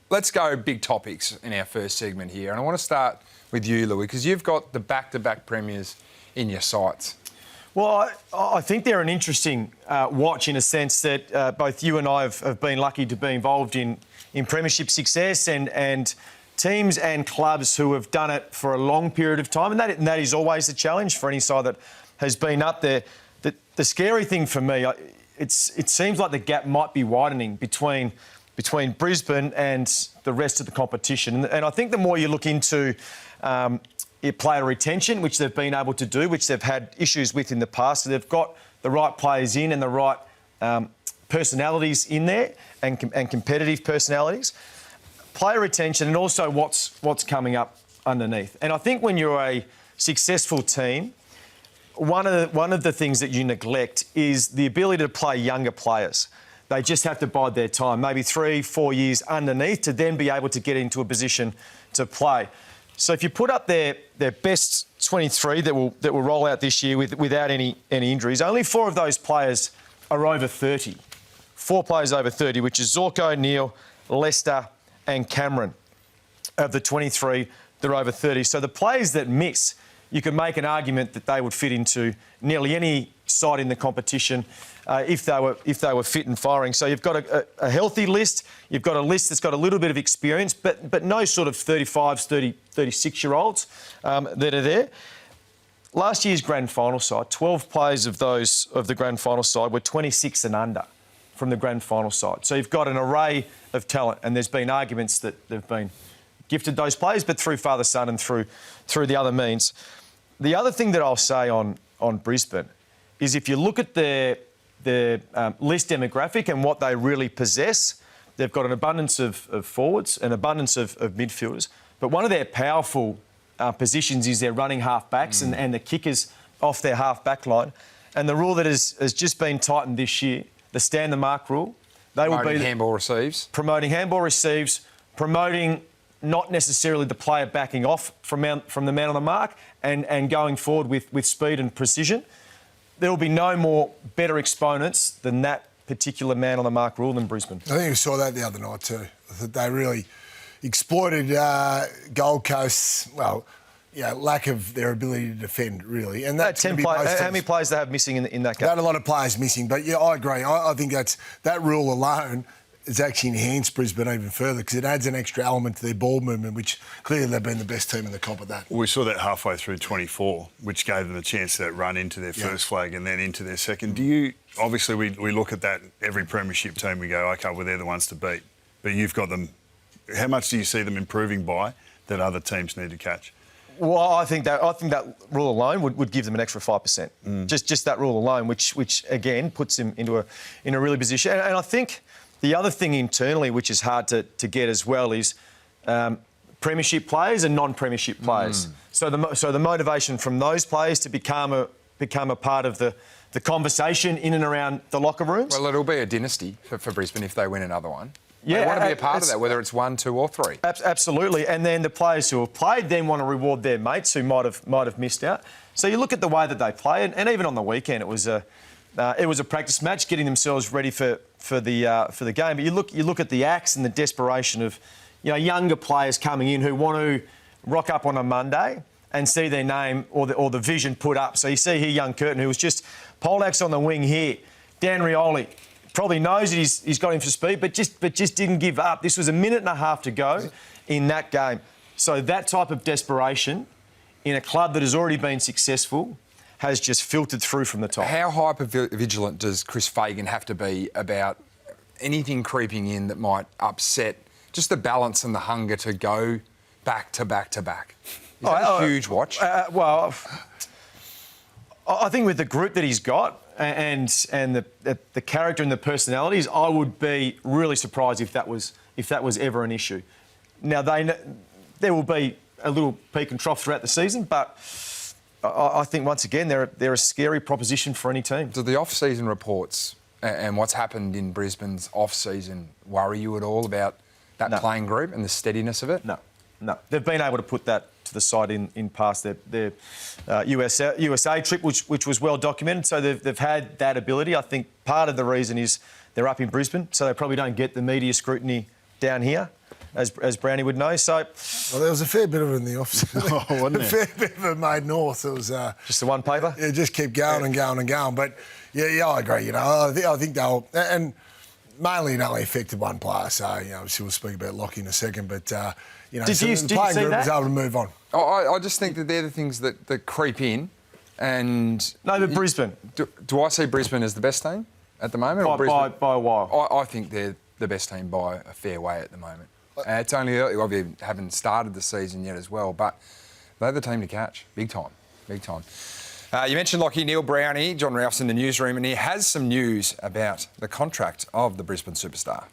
let's go big topics in our first segment here. And I want to start with you, Louis, because you've got the back-to-back premiers in your sights. Well, I think they're an interesting watch in a sense that both you and I have been lucky to be involved in premiership success and teams and clubs who have done it for a long period of time. And that is always a challenge for any side that has been up there. The scary thing for me, it seems like the gap might be widening between Brisbane and the rest of the competition. And I think the more you look into player retention, which they've been able to do, which they've had issues with in the past, so they've got the right players in and the right personalities in there and competitive personalities. Player retention and also what's coming up underneath. And I think when you're a successful team, one of the things that you neglect is the ability to play younger players. They just have to bide their time, maybe 3-4 years underneath, to then be able to get into a position to play. So if you put up their best 23 that will roll out this year without any injuries, only 4 of those players are over 30. 4 players over 30, which is Zorko, Neale, Lester and Cameron. Of the 23, they're over 30. So the players that miss, you could make an argument that they would fit into nearly any side in the competition if they were fit and firing. So you've got a healthy list. You've got a list that's got a little bit of experience, but no sort of 35s, 36-year-olds that are there. Last year's grand final side, 12 players of the grand final side were 26 and under from the grand final side. So you've got an array of talent, and there's been arguments that they've been gifted those players, but through father-son and through the other means. The other thing that I'll say on Brisbane is if you look at their list demographic and what they really possess, they've got an abundance of forwards, an abundance of midfielders, but one of their powerful positions is their running half-backs and the kickers off their half-back line. And the rule that has just been tightened this year, the stand-the-mark rule, they will be... handball receives. Promoting handball receives, promoting not necessarily the player backing off from the man on the mark and going forward with speed and precision. There will be no more better exponents than that particular man on the mark rule than Brisbane. I think we saw that the other night too. I thought they really exploited Gold Coast's, lack of their ability to defend, really. And that's 10 players. How many players they have missing in that game? They had a lot of players missing, but yeah, I agree. I think that rule alone has actually enhanced Brisbane even further because it adds an extra element to their ball movement, which clearly they've been the best team in the comp at that. Well, we saw that halfway through 24, which gave them a chance to run into their first flag and then into their second. Obviously, we look at that, every premiership team, we go, OK, well, they're the ones to beat. But you've got them. How much do you see them improving by that other teams need to catch? Well, I think that rule alone would give them an extra 5%. Just that rule alone, which again puts them in a really position. And I think the other thing internally, which is hard to get as well, is premiership players and non-premiership players. So the motivation from those players to become a part of the conversation in and around the locker rooms. Well, it'll be a dynasty for Brisbane if they win another one. Yeah, they want to be a part of that, whether it's 1, 2 or 3. Absolutely. And then the players who have played then want to reward their mates who might have missed out. So you look at the way that they play, and even on the weekend it was a practice match, getting themselves ready for the game. But you look at the acts and the desperation of younger players coming in who want to rock up on a Monday and see their name or the vision put up. So you see here young Curtin, who was just poleaxe on the wing here. Dan Rioli probably knows that he's got him for speed, but just didn't give up. This was a minute and a half to go in that game. So that type of desperation in a club that has already been successful has just filtered through from the top. How hyper-vigilant does Chris Fagan have to be about anything creeping in that might upset just the balance and the hunger to go back to back to back? Is that a huge watch? Well, I think with the group that he's got and the character and the personalities, I would be really surprised if that was ever an issue. Now, there will be a little peak and trough throughout the season, but I think, once again, they're a scary proposition for any team. Do the off-season reports and what's happened in Brisbane's off-season worry you at all about that playing group and the steadiness of it? No. They've been able to put that to the side in past their USA trip, which was well documented. So they've had that ability. I think part of the reason is they're up in Brisbane, so they probably don't get the media scrutiny down here. as Brownie would know. So, well, there was a fair bit of it in the offseason. Oh, wasn't A there? fair bit of it made north. It was just the one paper. Yeah, just keep going and going and going. But yeah, I agree. I think they'll and mainly it only affected one player. So obviously we'll speak about Lachie in a second. But Did you the playing see group that? was able to move on. I just think that they're the things that creep in. And No, but Brisbane. Do I see Brisbane as the best team at the moment? or By Brisbane? a while. I think they're the best team by a fair way at the moment. It's only early. We haven't started the season yet as well, but they're the team to catch. Big time. Big time. You mentioned Lachie Neale, Brownie. John Ralph's in the newsroom, and he has some news about the contract of the Brisbane superstar.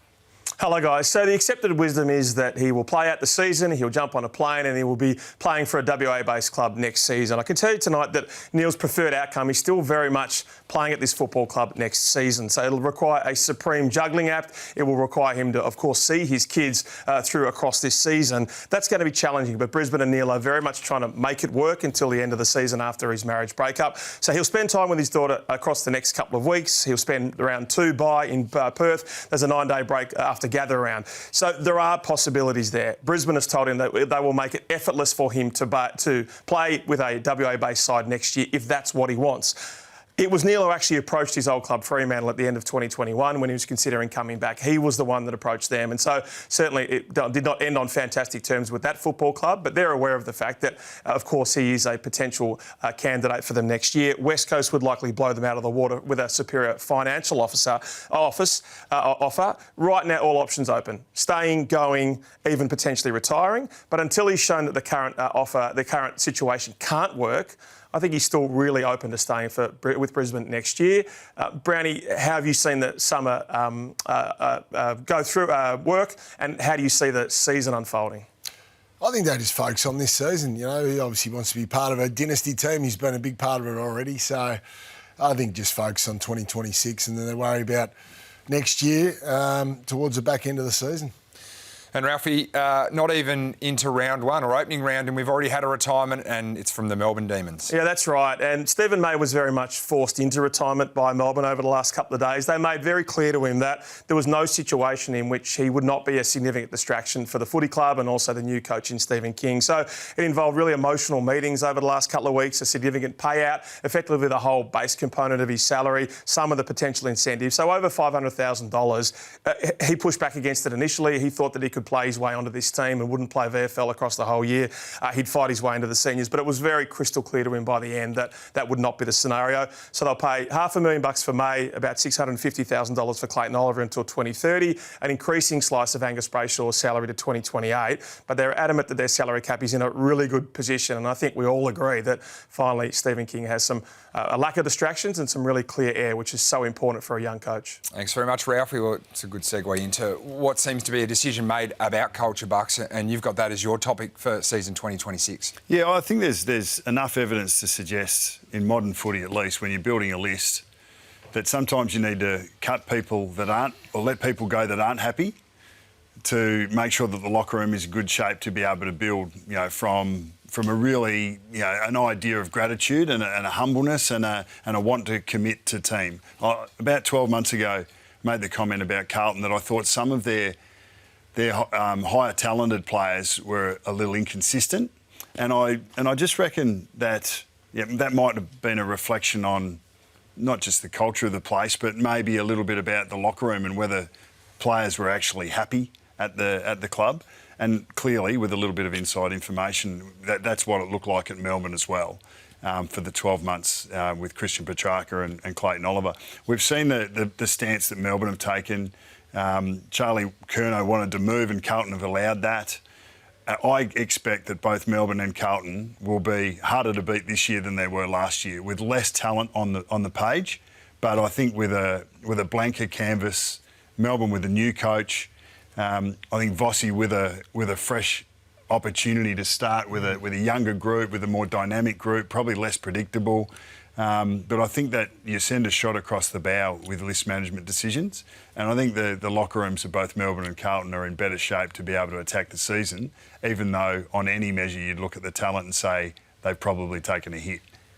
Hello guys. So the accepted wisdom is that he will play out the season, he'll jump on a plane and he will be playing for a WA-based club next season. I can tell you tonight that Neale's preferred outcome is still very much playing at this football club next season. So it'll require a supreme juggling act. It will require him to, of course, see his kids through across this season. That's going to be challenging, but Brisbane and Neale are very much trying to make it work until the end of the season after his marriage breakup. So he'll spend time with his daughter across the next couple of weeks. He'll spend around 2 in Perth. There's a 9-day break after gather around. So there are possibilities there. Brisbane has told him that they will make it effortless for him to play with a WA-based side next year if that's what he wants. It was Neale who actually approached his old club Fremantle at the end of 2021 when he was considering coming back. He was the one that approached them. And so certainly it did not end on fantastic terms with that football club, but they're aware of the fact that, of course, he is a potential candidate for them next year. West Coast would likely blow them out of the water with a superior financial offer. Right now, all options open. Staying, going, even potentially retiring. But until he's shown that the current situation can't work, I think he's still really open to staying with Brisbane next year. Brownie, how have you seen the summer go through work, and how do you see the season unfolding? I think they just focus on this season. He obviously wants to be part of a dynasty team. He's been a big part of it already. So I think just focus on 2026 and then they worry about next year towards the back end of the season. And Ralphie, not even into round one or opening round, and we've already had a retirement, and it's from the Melbourne Demons. Yeah, that's right. And Stephen May was very much forced into retirement by Melbourne over the last couple of days. They made very clear to him that there was no situation in which he would not be a significant distraction for the footy club and also the new coach in Stephen King. So it involved really emotional meetings over the last couple of weeks, a significant payout, effectively the whole base component of his salary, some of the potential incentives. So over $500,000. He pushed back against it initially. He thought that he could play his way onto this team and wouldn't play VFL across the whole year. He'd fight his way into the seniors, but it was very crystal clear to him by the end that that would not be the scenario. So they'll pay $500,000 for May, about $650,000 for Clayton Oliver until 2030, an increasing slice of Angus Brayshaw's salary to 2028. But they're adamant that their salary cap is in a really good position, and I think we all agree that finally Stephen King has a lack of distractions and some really clear air, which is so important for a young coach. Thanks very much, Ralphie. Well, it's a good segue into what seems to be a decision made about culture bucks, and you've got that as your topic for season 2026. Yeah, I think there's enough evidence to suggest, in modern footy at least, when you're building a list, that sometimes you need to cut people that aren't, or let people go that aren't happy, to make sure that the locker room is in good shape to be able to build, from a really, an idea of gratitude and a humbleness and a want to commit to team. About 12 months ago, made the comment about Carlton that I thought some of their higher talented players were a little inconsistent, and I just reckon that that might have been a reflection on not just the culture of the place, but maybe a little bit about the locker room and whether players were actually happy at the club. And clearly, with a little bit of inside information, that's what it looked like at Melbourne as well. For the 12 months with Christian Petrarca and Clayton Oliver, we've seen the stance that Melbourne have taken. Charlie Curnow wanted to move and Carlton have allowed that. I expect that both Melbourne and Carlton will be harder to beat this year than they were last year, with less talent on the page. But I think with a blanker canvas, Melbourne with a new coach, I think Vossi with a fresh opportunity to start with a younger group, with a more dynamic group, probably less predictable. But I think that you send a shot across the bow with list management decisions. And I think the locker rooms of both Melbourne and Carlton are in better shape to be able to attack the season, even though on any measure you'd look at the talent and say they've probably taken a hit.